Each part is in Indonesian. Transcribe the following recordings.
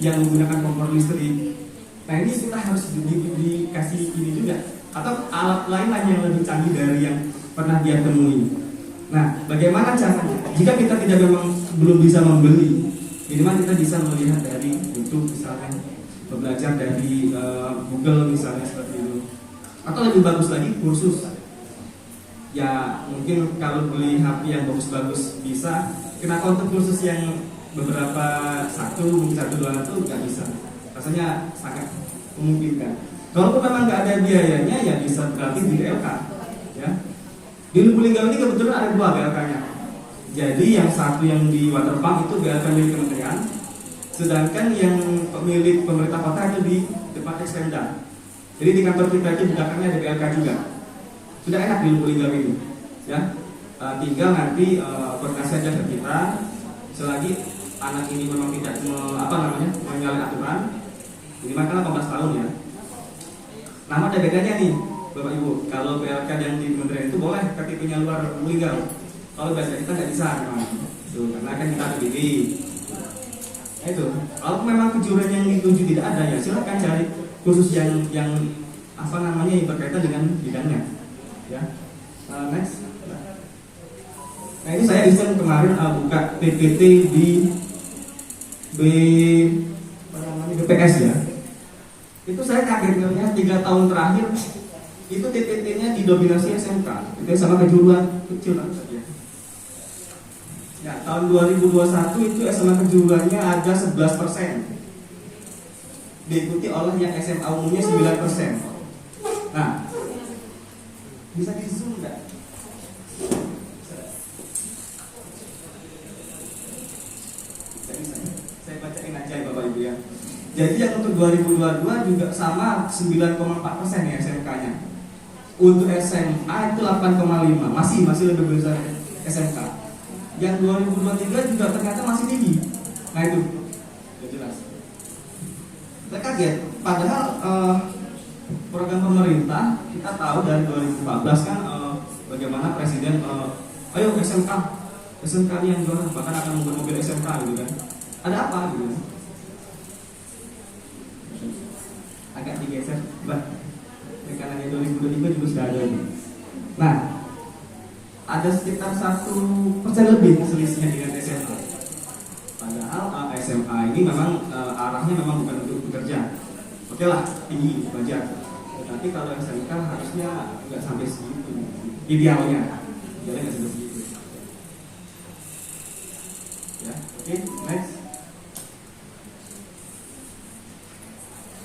yang menggunakan kompor listrik. Nah ini kita harus dikasih ini juga, atau alat lain yang lebih canggih dari yang pernah dia temui. Nah, bagaimana caranya? Jika kita memang belum bisa membeli, minimal kita bisa melihat dari YouTube misalnya, belajar dari Google misalnya seperti itu. Atau lebih bagus lagi kursus. Ya mungkin kalau beli HP yang bagus-bagus bisa. Kenapa untuk kursus yang beberapa mungkin satu dua itu nggak bisa? Rasanya sangat memungkinkan. Kalau memang nggak ada biayanya, ya bisa gratis di BLK. Ya. Di Lubuk Linggau ini kebetulan ada 2 BLK-nya. Jadi yang satu yang di Waterpark itu BLK milik kementerian, sedangkan yang milik pemerintah kota itu di depan Extenda. Jadi di kantor kita itu di belakangnya ada BLK juga. Sudah enak di Lubuk Linggau ini, ya. Tinggal nanti koordinasi aja ke kita. Selagi anak ini memang tidak menyalahi aturan, minimal kan 18 tahun ya. Nama ada bedanya nih, Bapak Ibu. Kalau BLK yang di kementerian itu boleh KTP-nya luar Lubuk Linggau. Kalau bahasa kita nggak bisa memang. Karena kan kita PBB. Itu. Kalau memang kejuruan yang dituju tidak ada, ya silakan cari kursus yang yang berkaitan dengan bidangnya. Ya. Next. Nah ini saya iseng kemarin buka PPT di BPS ya. Itu saya kaget ngelihat 3 tahun terakhir itu TPT-nya didominasi SMK, itu sama kejuruan kecil lah ya. Ya, tahun 2021 itu SMA kejuruannya ada 11%, diikuti oleh yang SMA umumnya 9%. Nah, bisa di zoom nggak? Saya bacain aja ya Bapak Ibu ya. Jadi yang untuk 2022 juga sama 9,4% ya SMK-nya. Untuk SMA itu 8,5, masih lebih besar SMK. Yang 2023 juga ternyata masih tinggi. Nah itu sudah jelas. Saya kaget. Padahal program pemerintah kita tahu dari 2014 kan bagaimana presiden ayo SMK ini yang juara, bahkan akan membuat mobil SMK gitu kan. Ada apa gitu? Agak digeser, karena 2023 juga sudah ada ini. Nah, ada sekitar 1% lebih selisihnya dengan SMA. Padahal SMA ini memang arahnya memang bukan untuk bekerja. Oke lah, tinggi, wajar. Tetapi kalau SMK harusnya nggak sampai segitu. Idealnya nggak sampai segitu. Ya, oke, next.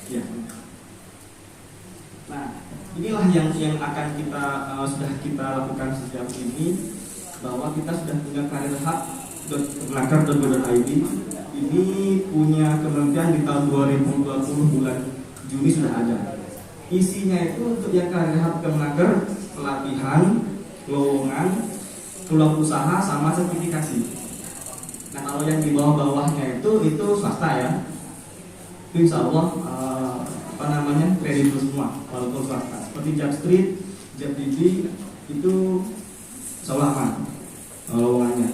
Ya. Nah, inilah yang akan kita sudah kita lakukan sejauh ini, bahwa kita sudah punya karirhub.kemenaker.go.id. Ini punya kementerian di tahun 2020 bulan Juni sudah ada. Isinya itu untuk yang karirhub Kemenaker, pelatihan, lowongan, peluang usaha sama sertifikasi. Nah, kalau yang di bawah-bawahnya itu swasta ya. Itu insya Allah kredibel semua walaupun swasta. Seperti Japstreet, Japdidi itu insya Allah aman lowongannya.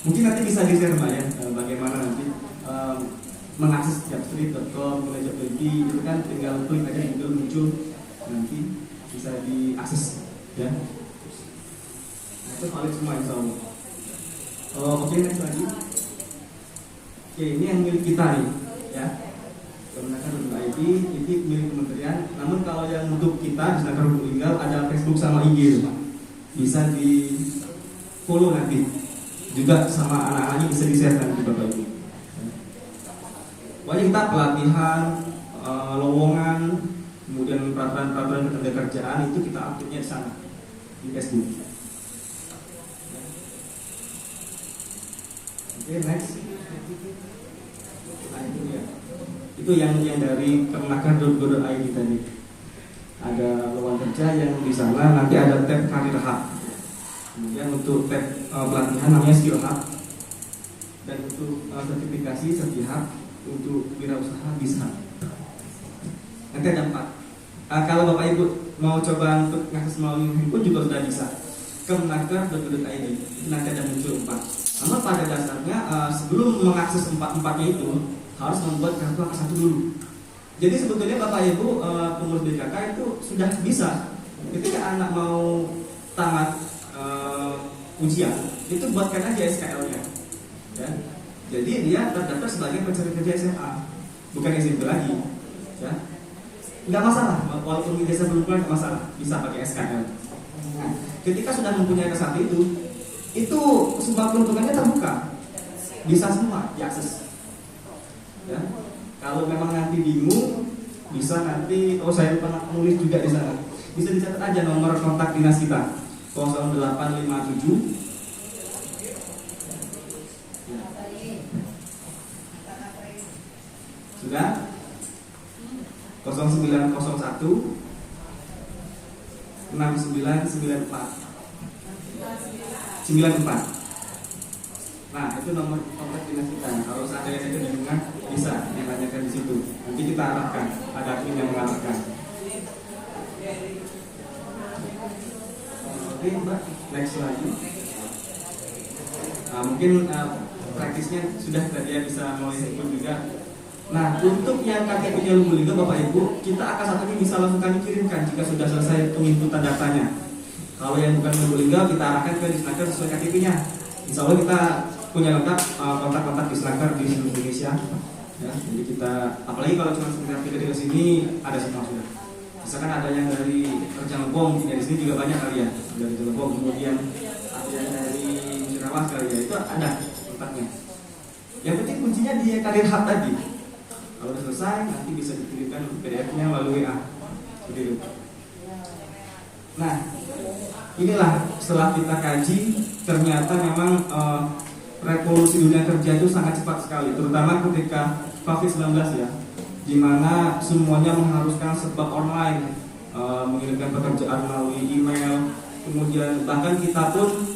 Mungkin nanti bisa di-share Mbak ya, bagaimana nanti mengakses Japstreet.com, mulai Japdidi itu kan tinggal klik aja di Google muncul, nanti bisa diakses ya. Nah, itu valid semua insya Allah. Oke, next lagi. Oke, ini yang milik kita nih ya. Kemenaker.id ini milik kementerian. Namun kalau yang untuk kita di Lubuk Linggau ada Facebook sama IG, bisa di follow nanti. Juga sama anak-anaknya bisa di-share nanti Bapak Ibu. Pokoknya kita pelatihan, lowongan, kemudian peraturan ketenagakerjaan itu kita update-nya di sana di Facebook. Oke, next. Nah itu ya. Itu yang dari kemenaker.go.id tadi. Ada lowongan kerja yang di sana, nanti ada tab karir hub. Kemudian untuk tab pelatihan namanya skill hub. Dan untuk sertifikasi hub, untuk wirausaha bisa. Nanti ada 4. Kalau Bapak Ibu mau coba untuk ngakses melalui handphone juga sudah bisa. Kemenaker.go.id nanti ada muncul 4. Namun pada dasarnya sebelum mengakses 4-4-nya itu harus membuat kartu AK1 dulu. Jadi sebetulnya Bapak Ibu pengurus BKK itu sudah bisa ketika anak mau tamat ujian itu buatkan aja SKL-nya, ya. Jadi dia terdaftar sebagai pencari kerja SMA, bukan SMP lagi, ya. Nggak masalah, walaupun ijazah belum keluar nggak masalah, bisa pakai SKL. Nah, ketika sudah mempunyai kesatu itu semua peruntukannya terbuka, bisa semua diakses. Ya. Kalau memang nanti bingung, bisa nanti, saya pernah nulis juga di sana, bisa dicatat aja nomor kontak dinas kita 0857 sudah 0901 6994. Nah, itu nomor kontak dinas kita. Kalau seandainya saya kebingungan, bisa ditanyakan di situ. Nanti kita arahkan, ada admin yang mengarahkan. Oke, Mbak, next lagi. Nah, mungkin praktisnya sudah tadi ya, bisa mulai sebut juga. Nah, untuk yang KTP-nya Lubulingga, Bapak Ibu, kita AK1 ini bisa langsung kami kirimkan jika sudah selesai penginputan datanya. Kalau yang bukan Lubulingga, kita arahkan ke Disnaker sesuai KTP-nya. Insya Allah kita punya lengkap kontak-kontak Disnaker di seluruh Indonesia. Ya, jadi kita, apalagi kalau cuma sekitar 3 di sini, ada semua sudah. Misalkan ada yang dari Rejang-Lebong, ya di sini juga banyak kali ya, dari Rejang-Lebong, kemudian ada yang dari Cirawas kali ya, itu ada kontaknya. Yang penting kuncinya di karir hub tadi. Kalau sudah selesai, nanti bisa dikirimkan PDF-nya melalui WA. Seperti itu. Nah, inilah setelah kita kaji, ternyata memang revolusi dunia kerja itu sangat cepat sekali, terutama ketika COVID-19 ya, di mana semuanya mengharuskan serba online, mengirimkan pekerjaan melalui email, kemudian bahkan kita pun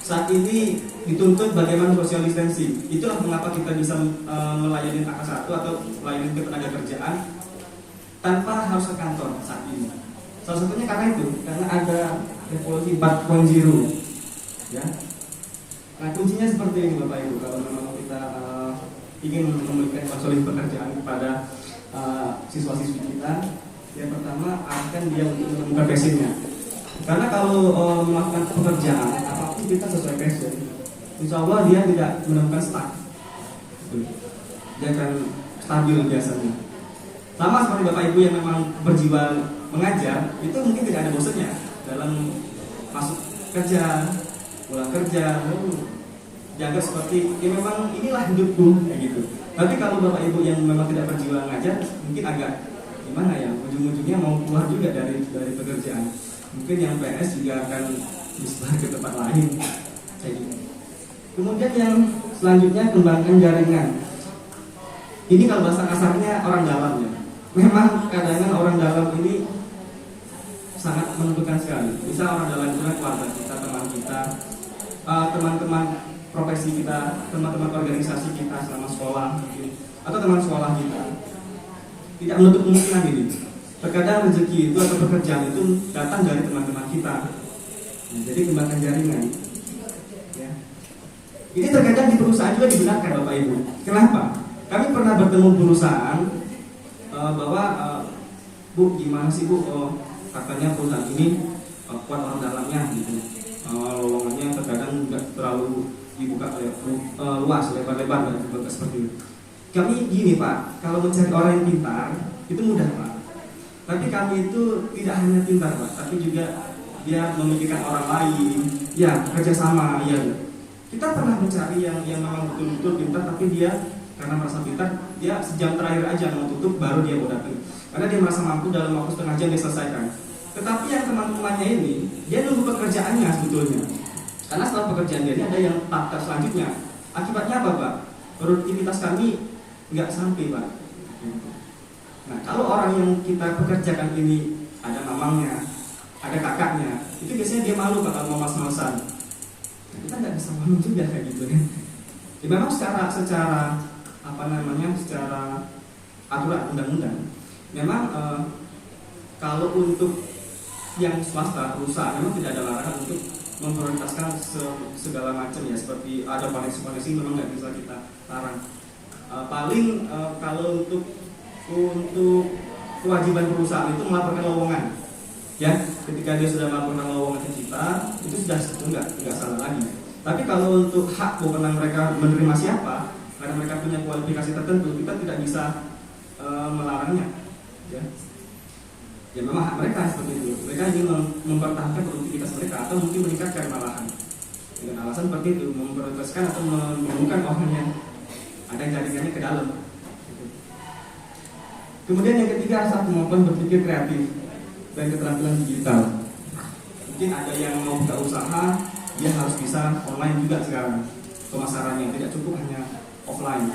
saat ini dituntut bagaimana social distancing. Itulah mengapa kita bisa melayani AK1 atau melayani ketenaga kerjaan tanpa harus ke kantor saat ini. Salah satunya karena ada revolusi 4.0, ya. Nah, kuncinya seperti ini Bapak Ibu. Kalau memang kita ingin memberikan konseling pekerjaan kepada siswa-siswi kita, yang pertama arahkan dia untuk menemukan passionnya. Karena kalau melakukan pekerjaan apapun kita sesuai passion, insya Allah dia tidak menemukan stuck. Dia akan stabil biasanya. Sama seperti Bapak Ibu yang memang berjiwa mengajar, itu mungkin tidak ada bosannya dalam masuk kerja, pulang kerja, jaga seperti ya memang inilah hidupku kayak gitu. Tapi kalau Bapak Ibu yang memang tidak berjiwa mengajar, mungkin agak gimana ya, ujung-ujungnya mau keluar juga dari pekerjaan. Mungkin yang PNS juga akan disebar ke tempat lain kayak gitu. Kemudian yang selanjutnya kembangkan jaringan. Ini kalau bahasa kasarnya orang dalam ya. Memang kadang-kadang orang dalam ini sangat menentukan sekali. Bisa orang dalam itu keluarga kita, teman kita, teman-teman profesi kita, teman-teman organisasi kita selama sekolah mungkin, atau teman sekolah kita. Tidak menutup kemungkinan ini. Terkadang rezeki itu atau pekerjaan itu datang dari teman-teman kita. Nah, jadi kembangkan jaringan. Ya. Ini terkadang di perusahaan juga digunakan Bapak Ibu. Kenapa? Kami pernah bertemu perusahaan bahwa Bu, gimana sih Bu? Katanya perusahaan ini kuat orang dalamnya gitu. Lowongannya terkadang nggak terlalu dibuka luas, lebar-lebar seperti itu. Kami gini Pak, kalau mencari orang yang pintar itu mudah Pak. Tapi kami itu tidak hanya pintar Pak, tapi juga dia memikirkan orang lain, ya kerjasama, ya. Kita pernah mencari yang memang betul-betul pintar, tapi dia karena merasa pintar, dia sejam terakhir aja mau tutup, baru dia mau datang. Karena dia merasa mampu dalam waktu setengah jam diselesaikan. Tetapi yang teman-temannya ini, dia nunggu pekerjaannya sebetulnya. Karena setelah pekerjaan dia ada yang tahap selanjutnya. Akibatnya apa Pak? Produktivitas kami nggak sampai Pak. Nah, kalau orang yang kita pekerjakan ini ada mamangnya, ada kakaknya, itu biasanya dia malu Pak kalau mau mas-masan. Nah, kita nggak bisa malu juga kayak gitu kan. Ya, memang secara secara aturan undang-undang, memang kalau untuk yang swasta perusahaan memang tidak ada larangan untuk memprioritaskan segala macam ya, seperti ada koneksi memang nggak bisa kita larang. Kalau untuk kewajiban perusahaan itu melaporkan lowongan, ya. Ketika dia sudah melaporkan lowongan ke kita, itu sudah enggak salah lagi. Tapi kalau untuk hak wewenang mereka menerima siapa, karena mereka punya kualifikasi tertentu, kita tidak bisa melarangnya, ya. Ya memang hak mereka seperti itu. Mereka ingin mempertahankan produktivitas mereka atau mungkin meningkatkan malahan dengan alasan seperti itu, memprioritaskan atau menemukan orang yang ada jaringannya ke dalam. Kemudian yang ketiga, adalah kemampuan berpikir kreatif dan keterampilan digital. Mungkin ada yang mau buka usaha, dia harus bisa online juga sekarang pemasarannya, tidak cukup hanya offline.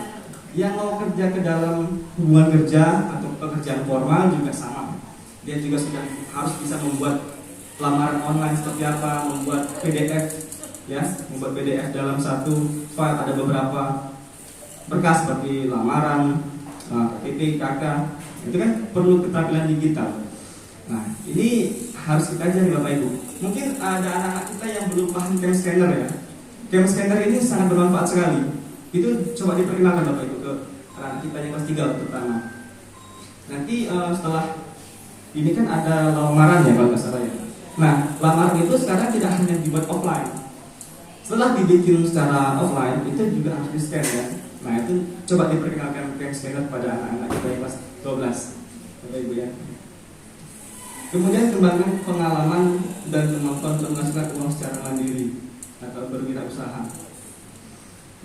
Yang mau kerja ke dalam hubungan kerja atau pekerjaan formal juga sama. Dia juga sudah harus bisa membuat lamaran online seperti apa, membuat PDF, ya, membuat PDF dalam satu file ada beberapa berkas seperti lamaran, KTP, KK, itu kan perlu keterampilan digital. Nah, ini harus kita ajari Bapak Ibu. Mungkin ada anak-anak kita yang belum paham cam scanner ya. Cam scanner ini sangat bermanfaat sekali. Itu coba diperkenalkan Bapak Ibu ke anak kita yang kelas 3 terutama. Nanti setelah ini kan ada lamaran ya kalau nggak salah ya. Nah, lamaran itu sekarang tidak hanya dibuat offline. Setelah dibikin secara offline, itu juga harus di-scan ya. Nah, itu coba diperkenalkan cam scanner pada anak-anak kita yang kelas 12 Bapak Ibu ya. Kemudian kembangkan pengalaman dan kemampuan untuk menghasilkan uang secara mandiri atau berwirausaha.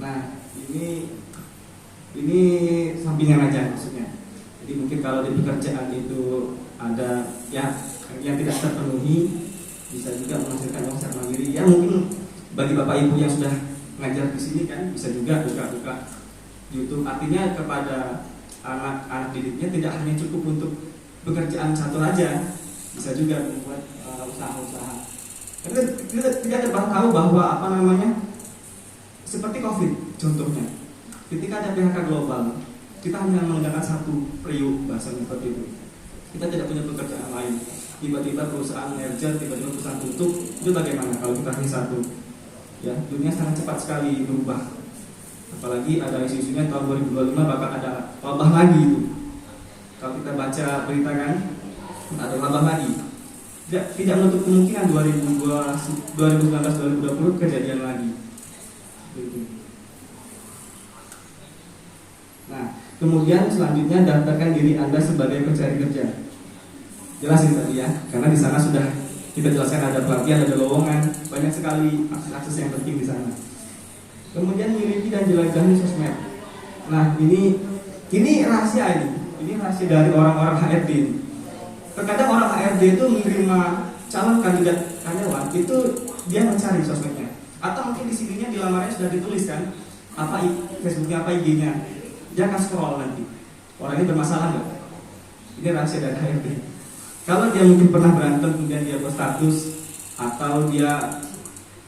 Nah, ini sampingan aja maksudnya. Jadi mungkin kalau di pekerjaan itu ada ya yang tidak terpenuhi, bisa juga menghasilkan uang secara mandiri. Ya mungkin bagi Bapak Ibu yang sudah ngajar di sini kan bisa juga buka YouTube. Artinya kepada anak-anak didiknya tidak hanya cukup untuk pekerjaan satu aja, bisa juga membuat usaha-usaha. Kita tidak tahu bahwa seperti COVID contohnya. Ketika ada PHK global, kita hanya menggunakan satu periuk bahasanya seperti itu. Kita tidak punya pekerjaan lain. Tiba-tiba perusahaan merger, tiba-tiba perusahaan tutup, itu bagaimana kalau kita hanya satu? Ya, dunia sangat cepat sekali berubah. Apalagi ada isu-isunya tahun 2025 bakal ada wabah lagi itu. Kalau kita baca berita kan, ada wabah lagi. Tidak menutup kemungkinan 2019-2020 kejadian lagi. Nah, kemudian selanjutnya daftarkan diri Anda sebagai pencari kerja. Jelasin tadi ya, karena di sana sudah kita jelaskan ada pelatihan, ada lowongan, banyak sekali akses-akses yang penting di sana. Kemudian miliki dan jelajahi sosmed. Nah, ini rahasia ini rahasia dari orang-orang HRD. Terkadang orang HRD itu menerima calon kandidat karyawan itu dia mencari sosmednya, atau mungkin di sininya di lamarnya sudah ditulis kan apa Facebooknya, apa IG-nya. Dia akan scroll nanti. Orang ini bermasalah nggak? Ini rahasia dari HRD. Kalau dia mungkin pernah berantem kemudian dia buat status, atau dia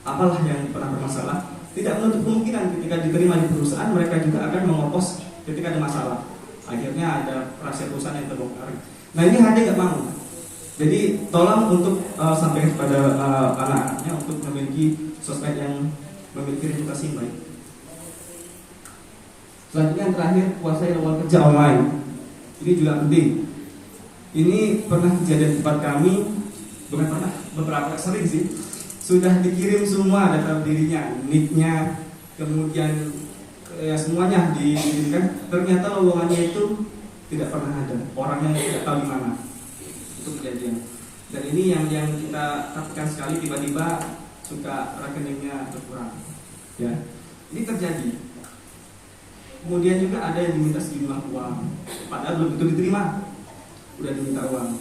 apalah yang pernah bermasalah, tidak menutup kemungkinan ketika diterima di perusahaan mereka juga akan mengopos ketika ada masalah. Akhirnya ada rahasia perusahaan yang terbongkar. Nah, ini HRD nggak mau. Jadi tolong untuk sampaikan kepada anak-anaknya untuk memiliki sosmed yang memiliki reputasi yang baik. Selanjutnya yang terakhir, kuasai lowongan kerja online. Ini juga penting. Ini pernah kejadian di tempat kami, bukan pernah, beberapa sering sih. Sudah dikirim semua data dirinya, nicknya, kemudian ya semuanya dikirimkan. Ternyata lowongannya itu tidak pernah ada, orangnya tidak tahu di mana. Itu kejadian. Dan ini yang kita takutkan sekali, tiba-tiba suka rekeningnya berkurang. Ya, ini terjadi. Kemudian juga ada yang diminta sejumlah uang, padahal belum tentu diterima, udah diminta uang,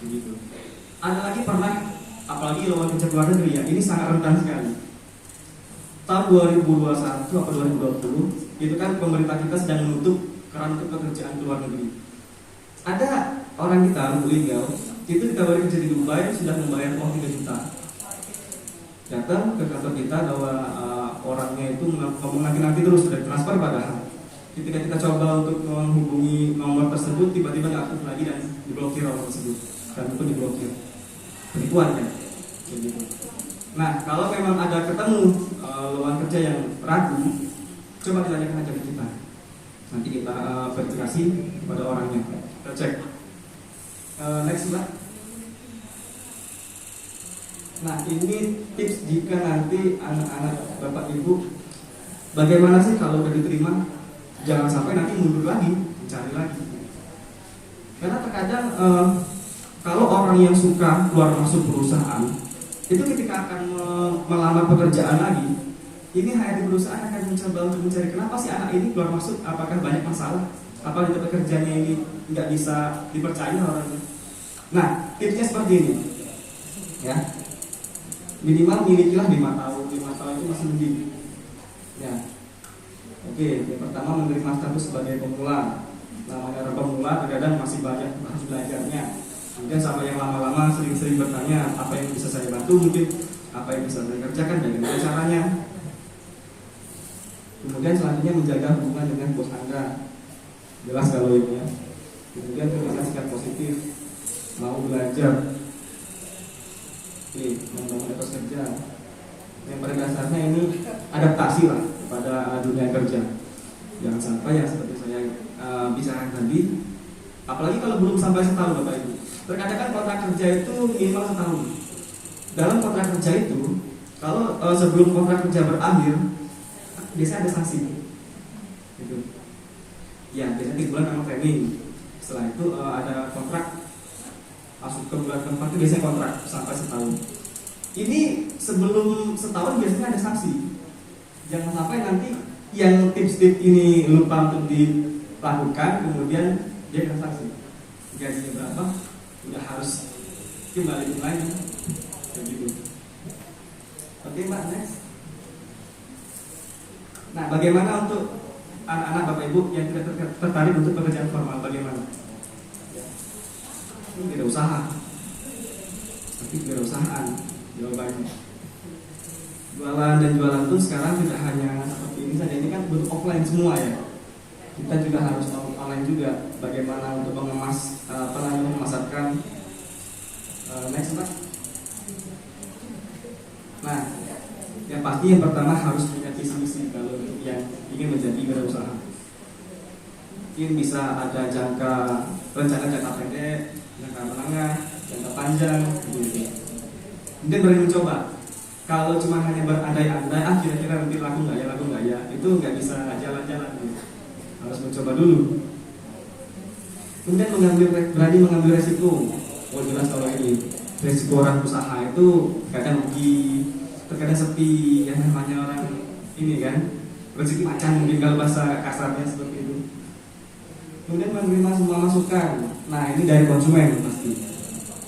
begitu. Ada lagi pernah, apalagi lowongan kerja luar negeri ya, ini sangat rentan sekali. Tahun 2021 atau 2020, itu kan pemerintah kita sedang menutup keran untuk pekerjaan luar negeri. Ada orang kita legal, itu ditawari kerja di Dubai sudah membayar uang 3 juta. Datang ke kantor kita bahwa orangnya itu ngomong nanti terus sudah transfer padahal. Ketika kita coba untuk menghubungi nomor tersebut, tiba-tiba nggak aktif lagi dan diblokir nomor tersebut, dan itu diblokir. Penipuan kan, begitu. Nah, kalau memang ada ketemu lowongan kerja yang ragu, coba ditanyakan aja ke kita. Nanti kita verifikasi pada orangnya. Kita cek. Next Mbak. Nah ini tips jika nanti anak-anak Bapak Ibu, bagaimana sih kalau udah diterima, jangan sampai nanti mundur lagi, mencari lagi. Karena terkadang kalau orang yang suka keluar masuk perusahaan, itu ketika akan melamar pekerjaan lagi, ini HRD perusahaan akan mencoba untuk mencari kenapa sih anak ini keluar masuk, apakah banyak masalah, apa di pekerjaannya ini nggak bisa dipercaya orangnya. Nah tipsnya seperti ini, ya. Minimal milikilah 5 tahun. 5 tahun itu masih mending. Ya. Oke, yang pertama menerima status sebagai pemula. Namanya orang pemula terkadang masih banyak harus belajarnya. Kemudian sama yang lama-lama sering-sering bertanya apa yang bisa saya bantu, mungkin apa yang bisa saya kerjakan, bagaimana caranya. Kemudian selanjutnya menjaga hubungan dengan bos Anda. Jelas kalau ini ya. Kemudian memberikan sikap positif, mau belajar. Oke, membangun etos kerja. Yang pada dasarnya ini adaptasi lah kepada dunia kerja. Jangan sampai ya seperti saya bicarakan tadi. Apalagi kalau belum sampai setahun Bapak Ibu. Terkadang kan kontrak kerja itu minimal setahun. Dalam kontrak kerja itu, kalau sebelum kontrak kerja berakhir, biasanya ada sanksi. Gitu. Ya, biasanya 3 bulan memang training. Setelah itu ada kontrak. Masuk ke bulan keempat itu biasanya kontrak sampai setahun. Ini sebelum setahun biasanya ada sanksi. Jangan sampai nanti yang tips-tips ini lupa untuk dilakukan, kemudian dia kena sanksi. Gajinya berapa? Udah harus kembali lagi. Begitu. Oke Mbak, next. Nah, bagaimana untuk anak-anak Bapak Ibu yang tidak tertarik untuk pekerjaan formal? Bagaimana? Ini tidak usaha, tapi tidak usahaan jawabannya. Jualan dan jualan itu sekarang tidak hanya seperti ini saja, ini kan bentuk offline semua ya. Kita juga harus online juga. Bagaimana untuk mengemas, memasarkan. Next Pak. Nah, yang pasti yang pertama harus punya visi misi kalau untuk yang ingin menjadi wirausaha. Mungkin bisa ada rencana jangka pendek, jangka menengah, jangka panjang, gitu. Mungkin berani mencoba. Kalau cuma hanya berandai-andai, kira-kira nanti laku nggak ya, itu nggak bisa jalan-jalan. Gitu. Harus mencoba dulu. Kemudian berani mengambil resiko. Oh jelas kalau ini resiko orang usaha itu kadang rugi, terkadang sepi, yang namanya orang ini kan rezeki macan mungkin kalau bahasa kasarnya seperti itu. Kemudian menerima semua masukan. Nah ini dari konsumen pasti.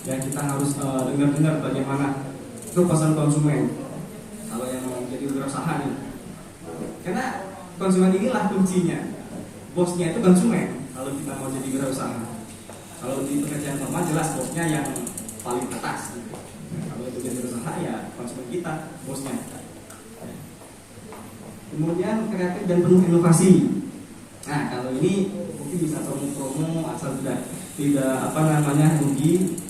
Ya kita harus dengar-dengar bagaimana kepuasan konsumen. Kalau yang mau jadi wirausaha nih, karena konsumen inilah kuncinya. Bosnya itu konsumen. Kalau kita mau jadi wirausaha, kalau di pekerjaan formal jelas bosnya yang paling atas. Gitu. Nah, kalau itu jadi wirausaha ya konsumen kita bosnya. Kemudian kreatif dan penuh inovasi. Nah kalau ini mungkin bisa promo asal tidak rugi.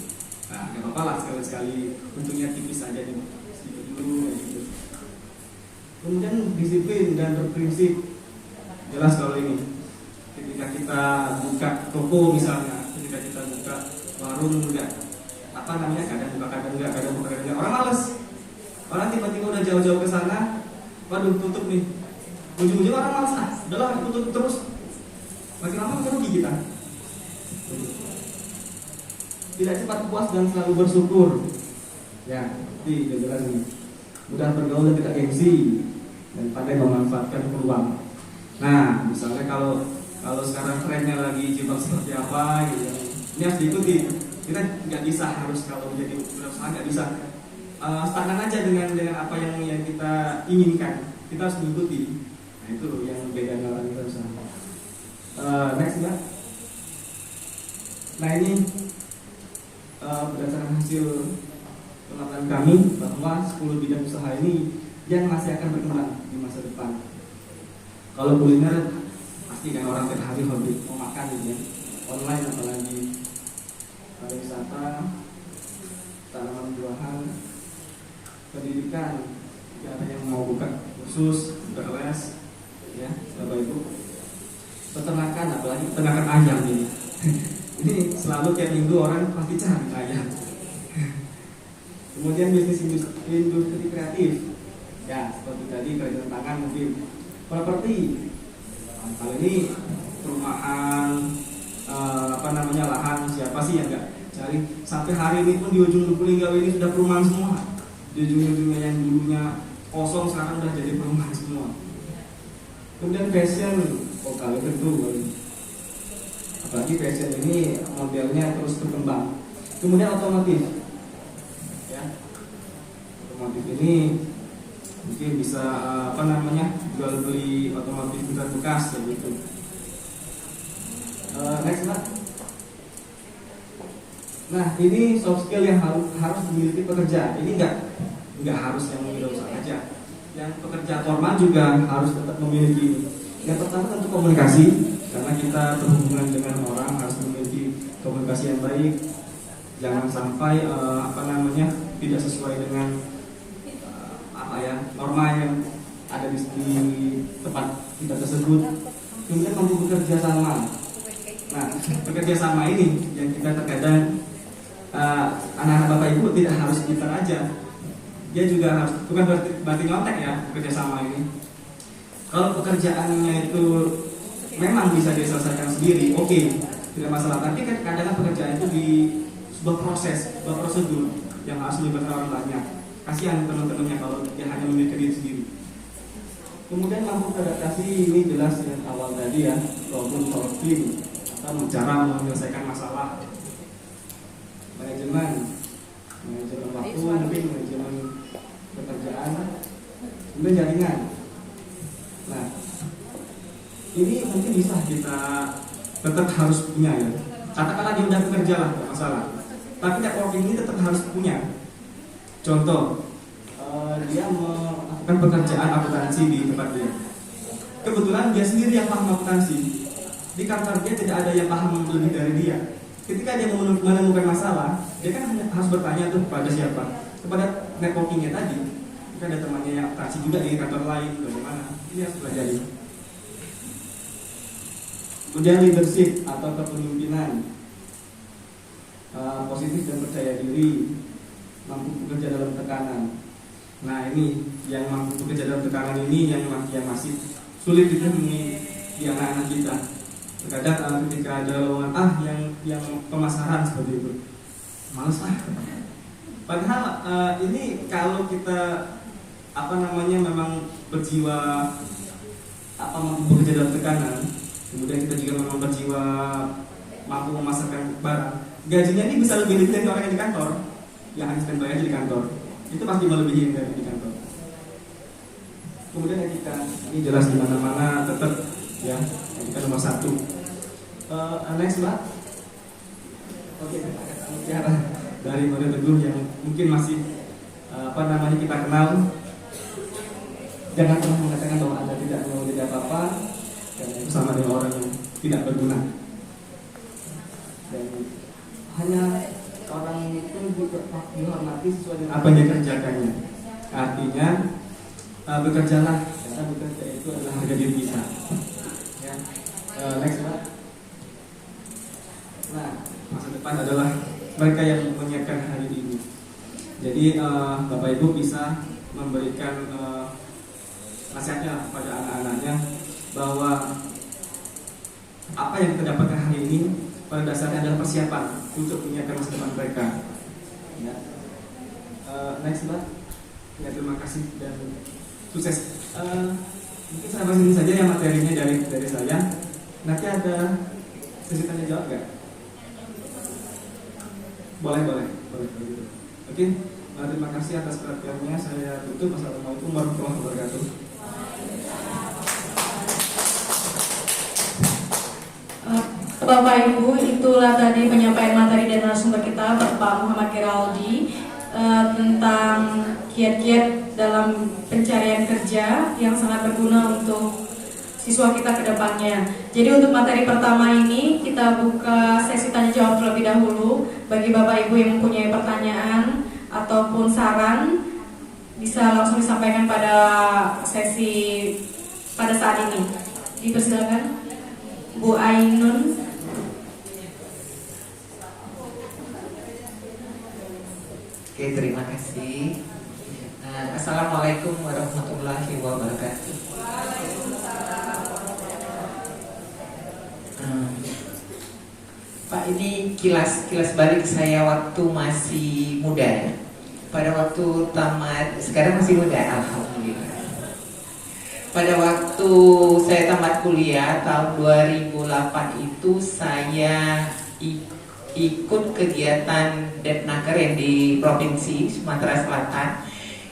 Nah nggak apa-apa lah sekali-sekali untungnya tipis aja nih sedikit dulu gitu. Kemudian disiplin dan berprinsip. Jelas kalau ini ketika kita buka toko misalnya, ketika kita buka warung enggak kadang buka enggak, orang males. Orang tiba-tiba udah jauh-jauh ke sana, waduh tutup nih. Ujung-ujung orang males, udahlah tutup terus. Makin lama makin rugi kita. Tidak cepat puas dan selalu bersyukur. Ya, ini udah jelas nih. Mudah bergaul dan tidak gengsi dan pandai memanfaatkan peluang. Nah, misalnya kalau sekarang trennya lagi jilbab seperti apa gitu, ini harus diikuti. Kita nggak bisa harus kalau menjadi wirausaha nggak bisa stagnan aja dengan apa yang kita inginkan. Kita harus mengikuti. Nah itu yang beda dengan orang wirausaha. Next Mbak. Nah ini berdasarkan hasil pengamatan kami bahwa 10 bidang usaha ini yang masih akan berkembang di masa depan. Kalau kuliner pasti kan orang tiap hari hobi mau makan gitu ya. Online apalagi pariwisata, tanaman buahan, pendidikan, jika ada yang mau buka kursus, buka les, ya Bapak Ibu. peternakan, apalagi peternakan ayam ini. Ini selalu tiap minggu orang pasti cari ayam. Kemudian bisnis industri kreatif, ya seperti tadi kerajinan tangan, mungkin properti. Nah, kalau ini perumahan, lahan, siapa sih yang nggak cari? Sampai hari ini pun di ujung Lubulingga ini sudah perumahan semua. Di ujung-ujungnya yang dulunya kosong sekarang udah jadi perumahan semua. Kemudian fashion, kalau tentu, apalagi fashion ini modelnya terus berkembang. Kemudian otomotif, ya, otomotif ini mungkin bisa jual beli otomotif bekas gitu. Next, Mbak. Nah, ini soft skill yang harus dimiliki pekerja. Ini nggak harus yang wirausaha aja. Yang pekerja formal juga harus tetap memiliki ini. Yang pertama tentu komunikasi, karena kita berhubungan dengan orang harus memiliki komunikasi yang baik. Jangan sampai tidak sesuai dengan norma yang ada di tempat kita tersebut. Kemudian mampu bekerja sama. Nah, bekerja sama ini yang kita terkadang anak-anak Bapak Ibu tidak harus pintar aja. Dia juga harus, bukan berarti nyontek ya bekerja sama ini. Kalau pekerjaannya itu memang bisa diselesaikan sendiri, oke, tidak masalah. Tapi kadang-kadang pekerjaan itu di sebuah proses, sebuah prosedur yang harus melibatkan orang banyak. Kasihan teman-temannya kalau dia hanya memiliki diri sendiri. Kemudian mampu beradaptasi, ini jelas yang awal tadi ya, problem solving atau cara menyelesaikan masalah. Manajemen waktu, mungkin manajemen pekerjaan, kemudian jaringan. Nah, ini mungkin bisa kita tetap harus punya ya. Katakanlah dia udah bekerja lah, tidak masalah. Tapi networking ini tetap harus punya. Contoh, dia melakukan pekerjaan akuntansi di tempat dia. Kebetulan dia sendiri yang paham akuntansi. Di kantor dia tidak ada yang paham lebih dari dia. Ketika dia menemukan masalah, dia kan harus bertanya tuh kepada siapa? Kepada networkingnya tadi. Jika ada temannya yang akuntansi juga di kantor lain, bagaimana? Ini harus pelajari. Kemudian leadership atau kepemimpinan, positif dan percaya diri, mampu bekerja dalam tekanan. Nah, ini yang mampu bekerja dalam tekanan ini yang masih sulit ditemui di anak-anak kita. Terkadang ketika ada lowongan yang pemasaran seperti itu, males lah. Padahal ini kalau kita memang berjiwa mampu bekerja dalam tekanan, kemudian kita juga memang berjiwa mampu memasarkan barang, gajinya ini bisa lebih dari orang yang di kantor, yang hanya standby aja di kantor. Itu pasti melebihi dari di kantor. Kemudian etika, ini jelas di mana-mana tetap ya, etika nomor 1. Next, Mbak. Oke, mutiara dari Mario Teguh yang mungkin masih kita kenal. Jangan pernah mengatakan bahwa Anda tidak mau jadi apa-apa, karena itu sama dengan orang yang tidak berguna. Dan hanya orang itu dihormati sesuai dengan apa yang dikerjakannya. Artinya bekerjalah, karena bekerja itu adalah harga diri kita. Ya. Next, Pak. Nah, masa depan adalah mereka yang menyiapkan hari ini. Jadi Bapak Ibu bisa memberikan nasihatnya kepada anak-anaknya bahwa apa yang kita dapatkan hari ini pada dasarnya adalah persiapan untuk menyiapkan masa depan mereka. Ya. Next, Mbak. Ya, terima kasih dan sukses. Mungkin sampai sini saja ya materinya dari saya. Nanti ada sesi tanya jawab nggak? Boleh. Oke. Terima kasih atas perhatiannya. Saya tutup. Assalamualaikum warahmatullahi wabarakatuh. Bapak Ibu, itulah tadi penyampaian materi dari narasumber kita, Bapak Muhammad Kiraldi, tentang kiat-kiat dalam pencarian kerja yang sangat berguna untuk siswa kita ke depannya. Jadi untuk materi pertama ini kita buka sesi tanya jawab terlebih dahulu. Bagi Bapak Ibu yang mempunyai pertanyaan ataupun saran bisa langsung disampaikan pada sesi pada saat ini. Dipersilakan. Bu Ainun. Oke, terima kasih. Assalamualaikum warahmatullahi wabarakatuh. Pak, ini kilas balik saya waktu masih muda ya. Pada waktu tamat, sekarang masih muda, alhamdulillah. Pada waktu saya tamat kuliah tahun 2008 itu saya ikut kegiatan Depnaker yang di Provinsi Sumatera Selatan.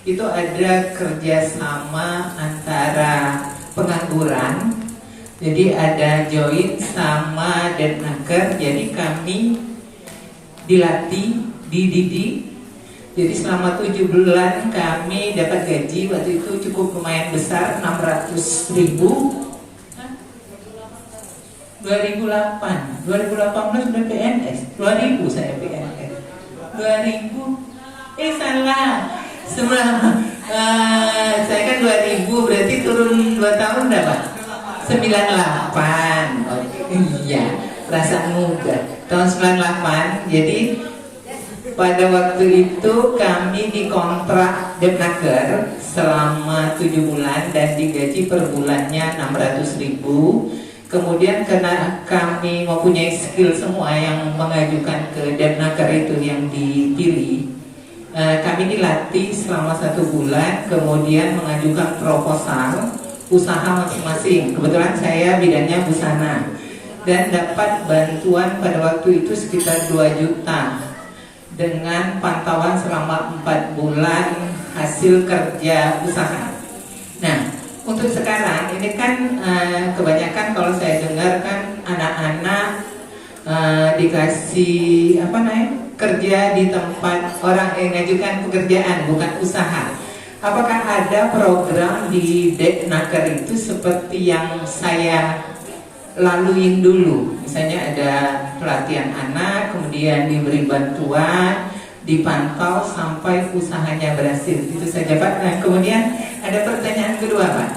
Itu ada kerjasama antara pengangguran, jadi ada join sama Depnaker. Jadi kami dilatih, dididik. Jadi selama 7 bulan kami dapat gaji waktu itu cukup lumayan besar, 600.000. 2018 sudah PNS, 2000 saya PNS, 2000 salah. Saya kan 2000 berarti turun 2 tahun dapat 98. Iya, rasa muda. Tahun 98. Jadi pada waktu itu kami dikontrak Depnaker selama 7 bulan dan digaji per bulannya 600.000. Kemudian karena kami mempunyai skill semua yang mengajukan ke Depnaker itu yang dipilih, kami dilatih selama 1 bulan, kemudian mengajukan proposal usaha masing-masing. Kebetulan saya bidangnya busana dan dapat bantuan pada waktu itu sekitar 2 juta dengan pantauan selama 4 bulan hasil kerja usaha. Nah, untuk sekarang ini kan kebanyakan kalau saya dengar kan anak-anak dikasih kerja di tempat orang yang mengajukan pekerjaan, bukan usaha. Apakah ada program di Depnaker itu seperti yang saya laluin dulu? Misalnya ada pelatihan anak, kemudian diberi bantuan, dipantau sampai usahanya berhasil. Itu saja Pak. Nah, kemudian ada pertanyaan kedua Pak.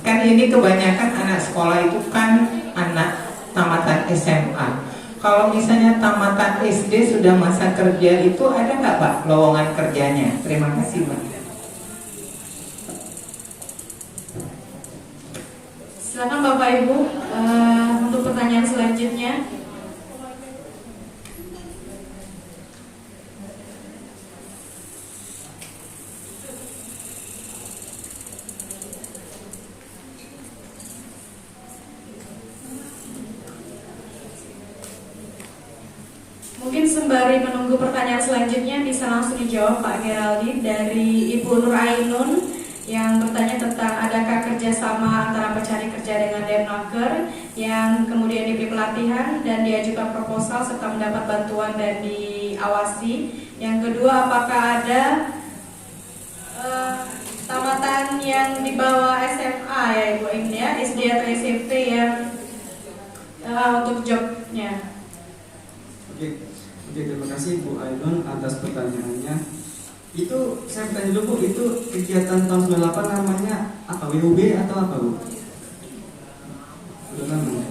Kan ini kebanyakan anak sekolah itu kan anak tamatan SMA. Kalau misalnya tamatan SD sudah masa kerja itu ada nggak Pak lowongan kerjanya? Terima kasih Pak. Silakan Bapak Ibu untuk pertanyaan selanjutnya. Mungkin sembari menunggu pertanyaan selanjutnya bisa langsung dijawab Pak Geraldi dari Ibu Nur Ainun yang bertanya tentang adakah kerjasama antara pencari kerja dengan Depnaker yang kemudian diberi pelatihan dan diajukan proposal serta mendapat bantuan dan diawasi. Yang kedua, apakah ada tamatan yang di bawah SMA ya Ibu ini ya, SD atau SMP yang untuk jobnya? Oke, terima kasih Bu Ainun atas pertanyaannya. Itu saya bertanya dulu Bu, itu kegiatan tahun 98 namanya apa? WUB atau apa Bu? Sudah namanya.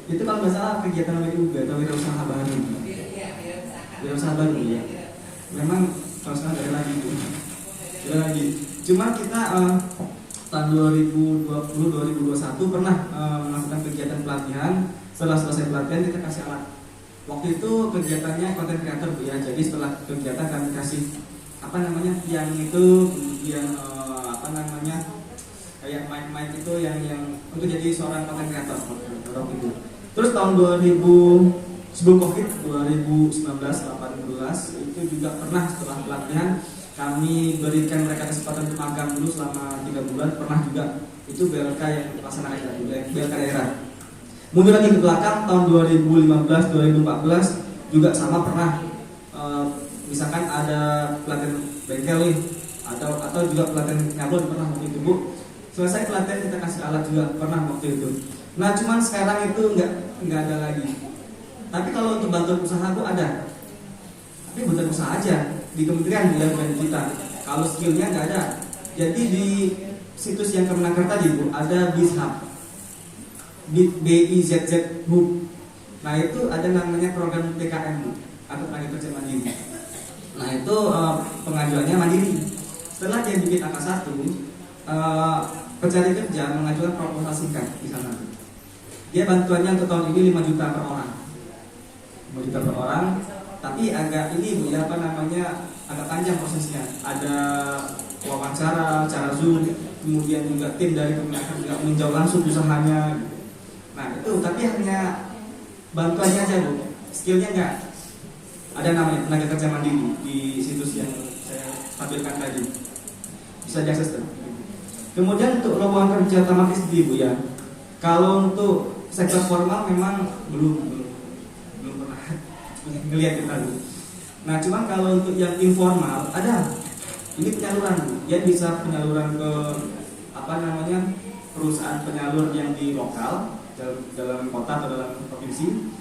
Itu kalau nggak salah kegiatan WUB atau wirausaha baru. Wirausaha baru ya. Memang kalau sekarang ada lagi Bu. Ada lagi. Cuma kita tahun 2020-2021 pernah melakukan kegiatan pelatihan. Setelah selesai pelatihan kita kasih alat. Waktu itu kegiatannya konten creator Bu ya. Jadi setelah kegiatan kami kasih yang itu, kemudian kayak mic itu yang untuk jadi seorang konten creator waktu itu. Terus tahun 2000 sebelum Covid 2019-18 itu juga pernah setelah pelatihan kami berikan mereka kesempatan untuk magang dulu selama 3 bulan. Pernah juga itu BLK yang dilaksanakan BLK daerah. Mundur lagi ke belakang tahun 2015-2014 juga sama pernah misalkan ada pelatihan bengkel nih atau juga pelatihan ngabon pernah waktu itu Bu. Selesai pelatihan kita kasih alat juga pernah waktu itu. Nah cuman sekarang itu nggak ada lagi. Tapi kalau untuk bantuan usaha Bu ada. Tapi bantuan usaha aja di kementerian kita. Kalau skillnya nggak ada. Jadi di situs yang Kemenaker tadi Bu ada BizHub. BIZZ Hub. Nah itu ada namanya program TKM Bu, atau tenaga kerja mandiri. Nah itu pengajuannya mandiri. Setelah dia bikin angka 1, pencari kerja mengajukan proposal singkat di sana. Dia bantuannya untuk tahun ini 5 juta per orang. 5 juta per orang, tapi agak ini Bu ya, apa namanya, agak panjang prosesnya. Ada wawancara, cara Zoom, kemudian juga tim dari Kemenaker juga meninjau langsung usahanya. Nah itu, tapi hanya bantuannya aja Bu, skillnya enggak. Ada namanya tenaga kerja mandiri di situs yang saya tampilkan tadi, bisa diakses tuh. Kemudian untuk lowongan kerja otomatis di Bu ya, kalau untuk sektor formal memang belum pernah ngelihat kita Bu. Nah cuman kalau untuk yang informal ada, ini penyaluran Bu. Dia bisa penyaluran ke apa namanya, perusahaan penyalur yang di lokal dalam kota atau dalam provinsi.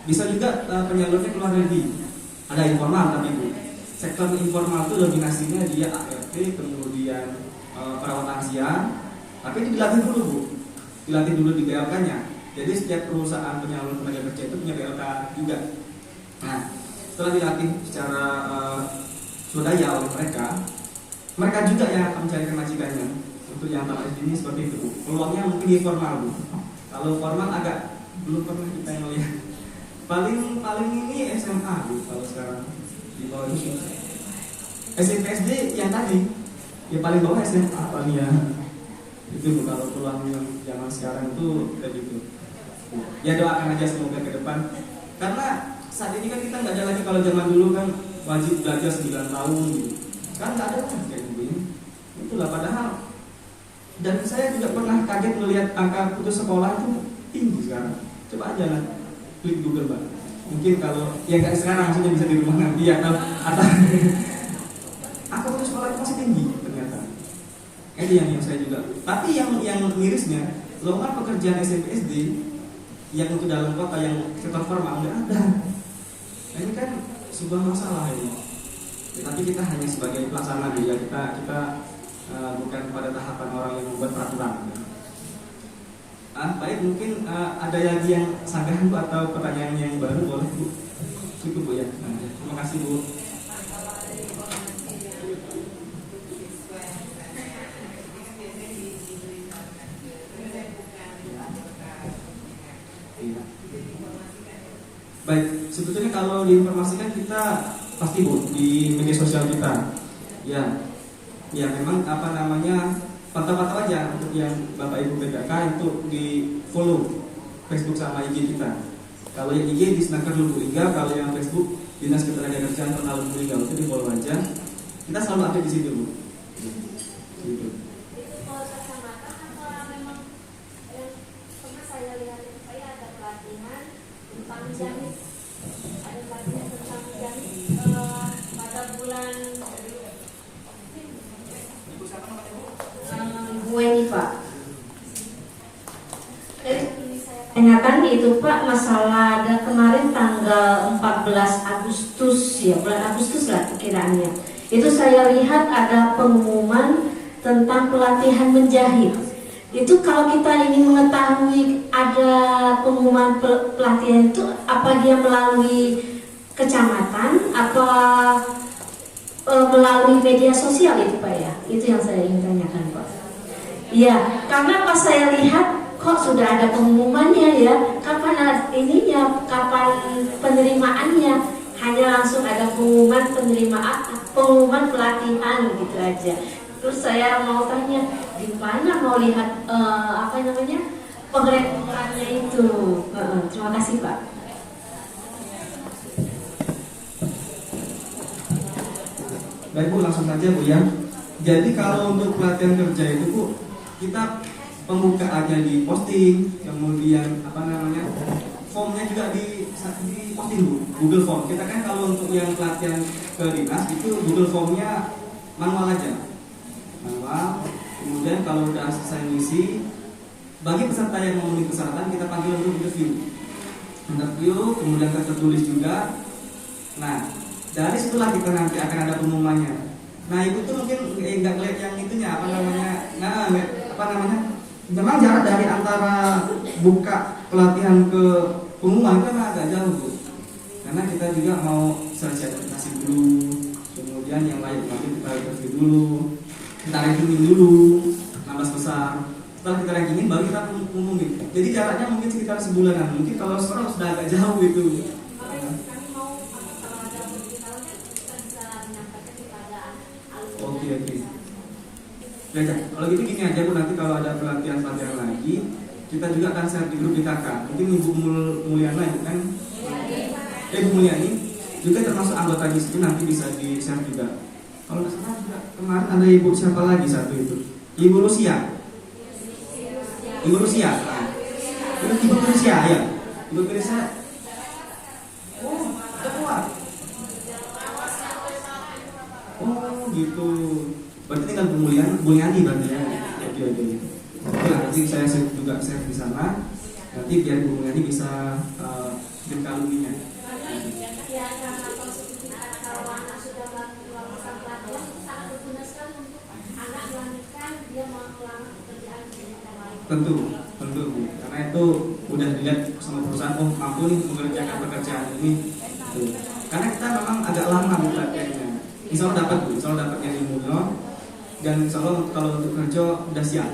Bisa juga penyalurnya keluar negeri. Ada informal tapi Bu. Sektor informal itu dominasinya dia ART, kemudian perawat lansia. Tapi itu dilatih dulu Bu. Dilatih dulu di BLK-nya. Jadi setiap perusahaan penyalur tenaga kerja itu punya BLK juga. Nah, setelah dilatih secara swadaya oleh mereka juga yang akan mencarikan majikannya. Untuk yang tahap ini seperti itu Bu. Peluangnya mungkin informal Bu. Kalau formal agak belum pernah kita melihat. Paling ini SMA Bu kalau sekarang di bawah itu. SMP SD yang tadi, ya paling bawah SMA paling ya. Itu Bu kalau peluang yang zaman sekarang itu kayak gitu. Ya doakan aja semoga ke depan. Karena saat ini kan kita nggak ada lagi, kalau zaman dulu kan wajib belajar 9 tahun gitu. Kan nggak ada kan kayak gitu. Itulah padahal. Dan saya juga pernah kaget melihat angka putus sekolah itu tinggi sekarang. Coba aja lah, klik Google Pak. Mungkin kalau ya nggak sekarang, maksudnya bisa di rumah nanti atau angka putus sekolah itu masih tinggi ternyata. Itu yang saya juga. Tapi yang mirisnya, lowongan pekerjaan SMP SD yang untuk dalam kota yang sektor formal nggak ada. Nah, ini kan sebuah masalah ini. Ya, tapi kita hanya sebagai pelaksana ya, kita bukan pada tahapan orang yang membuat peraturan. Baik, mungkin ada lagi yang sanggahan Bu atau pertanyaan yang baru, boleh Bu. Cukup Bu ya. Terima kasih Bu. Baik, sebetulnya kalau diinformasikan kita pasti Bu di media sosial kita. Ya memang apa namanya, pantau-pantau aja untuk yang Bapak Ibu PKK itu di follow Facebook sama IG kita. Kalau yang IG di Senaker Lubu Liga, kalau yang Facebook Dinas Ketenagakerjaan Kota Lubu Liga, itu di follow aja. Kita selalu update di situ Bu. Gitu. Kalau kacamata kan kalau memang pernah saya lihat itu kayak ada pelatihan tentang janis, ada pelatihan tentang janis pada bulan gue nih Pak. Ingatan itu Pak, masalah ada kemarin tanggal 14 Agustus ya, bulan Agustus lah kiranya. Itu saya lihat ada pengumuman tentang pelatihan menjahit. Itu kalau kita ingin mengetahui ada pengumuman pelatihan itu, apa dia melalui kecamatan, apa melalui media sosial itu Pak ya? Itu yang saya ingin tanyakan Pak. Iya, karena pas saya lihat kok sudah ada pengumumannya ya, kapan ininya, kapan penerimaannya, hanya langsung ada pengumuman pengumuman pelatihan gitu aja. Terus saya mau tanya, di mana mau lihat pengrekrutannya itu? Terima kasih Pak. Baik Bu, langsung saja Bu ya. Jadi kalau untuk pelatihan kerja itu Bu, kita pembukaannya di posting, kemudian formnya juga di posting Bu, Google Form. Kita kan kalau untuk yang pelatihan ke dinas itu Google Formnya manual aja, kemudian kalau udah selesai ngisi, bagi peserta yang memenuhi persyaratan kita panggil untuk interview, kemudian tertulis juga. Nah, dari situlah kita nanti akan ada pengumumannya. Nah itu tuh mungkin nggak ngeliat yang itunya memang jarak dari antara buka pelatihan ke pengumuman kan agak jauh Bu, karena kita juga mau sosialisasi dulu, kemudian yang lain nanti kita interview dulu, kita rankingin dulu 16 besar. Setelah kita rankingin baru kita umumin. Jadi jaraknya mungkin sekitar sebulanan. Mungkin kalau sekarang sudah agak jauh itu. Kami mau kalau ada pemberitahuan kan kita bisa menyampaikan kepada alumni. Oke. Ya, kalau gitu gini aja Bu, nanti kalau ada pelatihan lagi, kita juga akan share di grup BKK. Mungkin Ibu Mulyana itu kan, Ibu Mulyani juga termasuk anggota di situ, nanti bisa di share juga. Kalau nggak salah juga kemarin ada Ibu siapa lagi satu itu, Ibu Lucia. Ibu Lucia, Ibu Lucia ya, Ibu Lucia. Oh, ketua. Oh, gitu. Berarti tinggal Bu Mulyani berarti ya. Oke. Oke, nanti saya juga share di sana. Nanti biar Bu Mulyani bisa berkalungnya. Ya, karena kalau anak sudah melakukan masa pelatihan itu sangat berguna sekali untuk anak melanjutkan dia mengulang pekerjaan di tempat lain. Tentu Bu. Karena itu udah dilihat sama perusahaan, oh mampu nih mengerjakan pekerjaan ini. Tuh. Karena kita memang agak lama Bu pelatihannya. Insya Allah dapat Bu, insya Allah dapatnya ilmunya. Dan insya Allah kalau untuk kerja udah siap.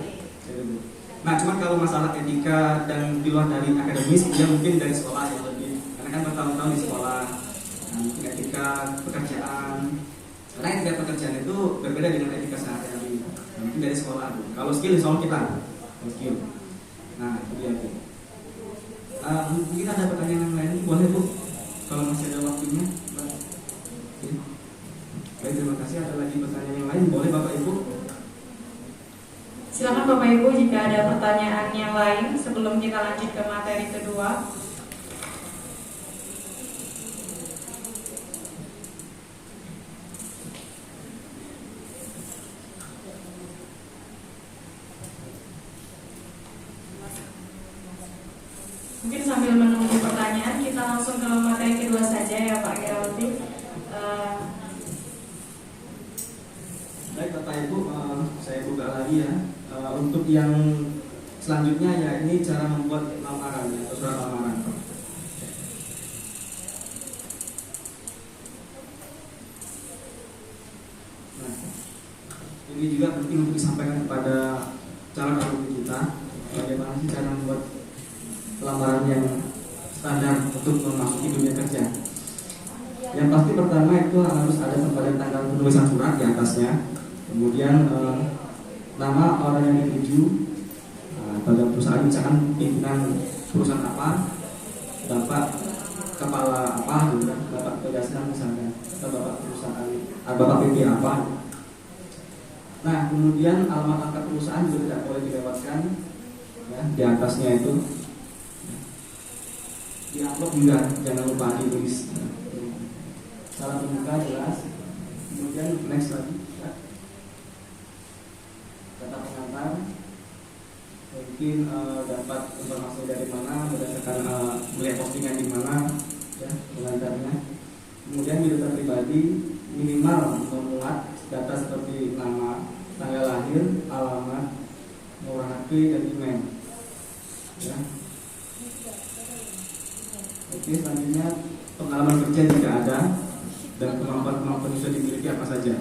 Nah, cuman kalau masalah etika dan di luar dari akademis, dia mungkin dari sekolah yang lebih. Karena kan bertahun-tahun di sekolah. Nah, mungkin etika pekerjaan. Karena etika pekerjaan itu berbeda dengan etika sehari-hari. Nah, mungkin dari sekolah. Kalau skill, insya Allah kita. Skill. Nah, itu dia Bu. Mungkin ada pertanyaan yang lain, boleh Bu? Kalau masih ada waktunya. Oke. Baik, terima kasih. Ada lagi pertanyaan yang lain, boleh Bapak Ibu? Silakan Bapak Ibu jika ada pertanyaan yang lain sebelum kita lanjut ke materi kedua. Mungkin sambil menunggu pertanyaan, kita langsung ke materi kedua saja ya Pak Geraldi. Baik Bapak Ibu, saya buka lagi ya. Untuk yang selanjutnya ya ini cara membuat lamaran atau surat lamaran. Nah, ini juga penting untuk disampaikan kepada calon alumni kita. Bagaimana sih cara membuat lamaran yang standar untuk memasuki dunia kerja. Yang pasti pertama itu harus ada tempat tanggal penulisan surat di atasnya. Kemudian nama orang yang dituju pada perusahaan, misalkan pimpinan perusahaan apa, bapak kepala apa, gitu kan, bapak pegasan misalnya, atau bapak perusahaan, bapak PP apa. Nah, kemudian alamat angkat perusahaan juga tidak boleh dilewatkan, ya, di atasnya itu. Di amplop juga jangan lupa ditulis. Salah pembuka jelas. Kemudian next lagi. Data pengantar. Mungkin dapat informasi dari mana berdasarkan melihat postingan di mana, ya, pengantarnya. Kemudian di data pribadi minimal memuat data seperti nama, tanggal lahir, alamat, nomor HP dan email. Ya. Oke, selanjutnya pengalaman kerja jika ada dan kemampuan-kemampuan yang sudah dimiliki apa saja.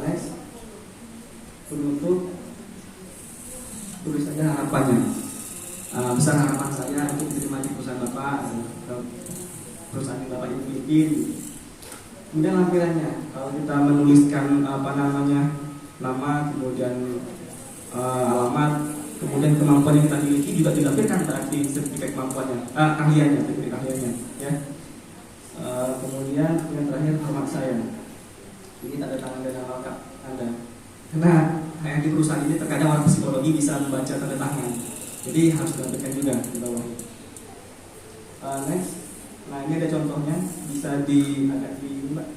Next, penutup tulis saja harapannya. Besar harapan saya untuk diterima di perusahaan Bapak, perusahaan yang Bapak miliki. Kemudian lampirannya, kalau kita menuliskan nama, kemudian alamat, kemudian kemampuan yang kita miliki juga dilampirkan berarti sertifikat kemampuannya, sertifikat ahliannya, ya. Kemudian yang terakhir hormat saya. Ini tanda tangan dan nama lengkap Anda. Karena yang di perusahaan ini terkadang orang psikologi bisa membaca tanda tangan, jadi harus dilampirkan juga di bawah. Next, nah ini ada contohnya, bisa agak di Mbak.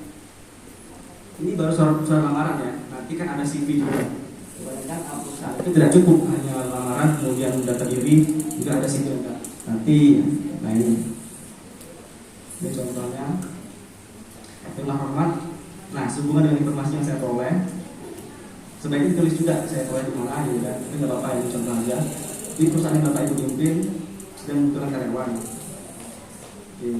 Ini baru surat lamaran ya. Nanti kan ada CV juga. Kebanyakan perusahaan itu tidak cukup hanya lamaran, kemudian data diri, juga ada CV juga. Nanti, nah ini contohnya. Dengan hormat. Nah, sehubungan dengan informasi yang saya peroleh, Sebaiknya ditulis juga, saya tahu di mana gitu kan, tapi nggak apa-apa, ini contoh aja. Di perusahaan yang Bapak Ibu pimpin sedang membutuhkan karyawan. Oke.